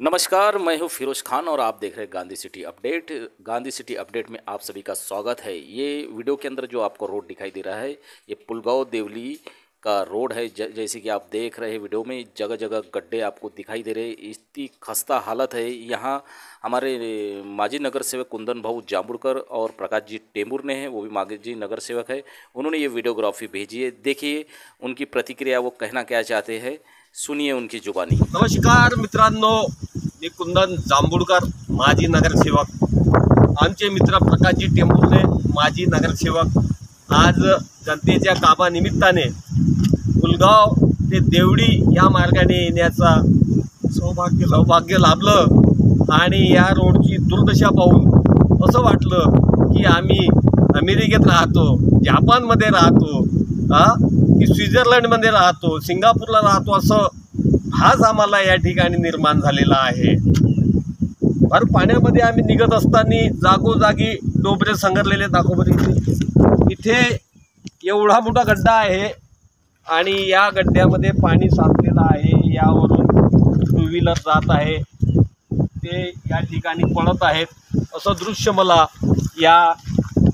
नमस्कार, मैं हूं फिरोज खान और आप देख रहे हैं Gandhi city update. Gandhi city update में आप सभी का स्वागत है। ये वीडियो के अंदर जो आपको रोड दिखाई दे रहा है ये पुलगांव देवली का रोड है। जैसे कि आप देख रहे हैं वीडियो में जगह जगह गड्ढे आपको दिखाई दे रहे हैं। इतनी खस्ता हालत है। यहाँ हमारे माजी नगर सेवक कुंदन भाऊ जांबुड़कर और प्रकाश जी टेमूर ने है, वो भी माजी नगर सेवक है। उन्होंने ये वीडियोग्राफी भेजी है। देखिए उनकी प्रतिक्रिया, वो कहना क्या चाहते हैं, सुनिए उनकी जुबानी। नमस्कार मित्रांनो, मी कुंदन जांबुड़कर, माजी नगरसेवक। आमचे मित्र प्रकाशजी टेंबुर्णे, माजी नगरसेवक, आज जनतेच्या कामानिमित्ताने पुलगांव ते देवडी या मार्गाने येण्याचा सौभाग्य लाभलं आणि या रोडची दुर्दशा पाहून असं वाटलं की आम्ही अमेरिकेत राहतो, जपानमध्ये राहतो, की स्वित्झर्लंडमध्ये राहतो, सिंगापूरला राहतो असं भास आम्हाला या ठिकाणी निर्माण झालेला आहे। भर पाण्यामध्ये आम्ही निघत असताना जागोजागी डोबरे संगरलेले दाखवले। इथे एवढा मोठा गड्डा आहे आणि या गड्ड्यामध्ये पाणी साचलेलं आहे। यावरून टू व्हीलर जात आहे, ते या ठिकाणी पडत आहेत असं दृश्य मला या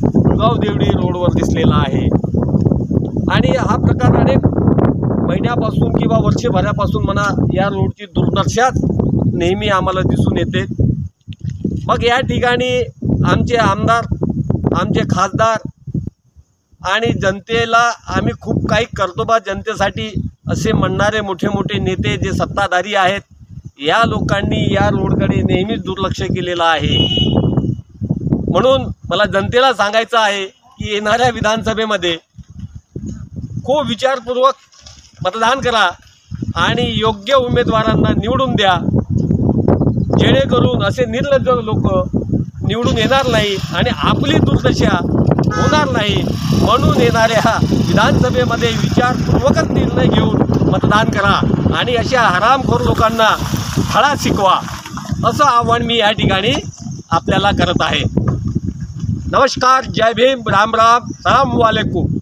पुलगांव देवडी रोडवर दिसलेलं आहे। आणि हा प्रकार अनेक महिन्यापासून किंवा वर्षभरापासून म्हणा या रोडची दुर्दशाच नेहमी आम्हाला दिसून येते। मग या ठिकाणी आमचे आमदार, आमचे खासदार आणि जनतेला आम्ही खूप काही करतो बा जनतेसाठी असे म्हणणारे मोठे मोठे नेते जे सत्ताधारी आहेत, या लोकांनी या रोडकडे नेहमीच दुर्लक्ष केलेलं आहे। म्हणून मला जनतेला सांगायचं आहे की येणाऱ्या विधानसभेमध्ये खूप विचारपूर्वक मतदान करा आणि योग्य उमेदवारांना निवडून द्या, जेणेकरून असे निर्लज्ज लोक निवडून येणार नाही आणि आपली दुर्दशा होणार नाही। म्हणून येणाऱ्या विधानसभेमध्ये विचारपूर्वकच निर्णय घेऊन मतदान करा आणि अशा हरामखोर लोकांना फळा शिकवा, असं आव्हान मी या ठिकाणी आपल्याला करत आहे। नमस्कार, जय भीम, राम राम, सलाम वालेकुम।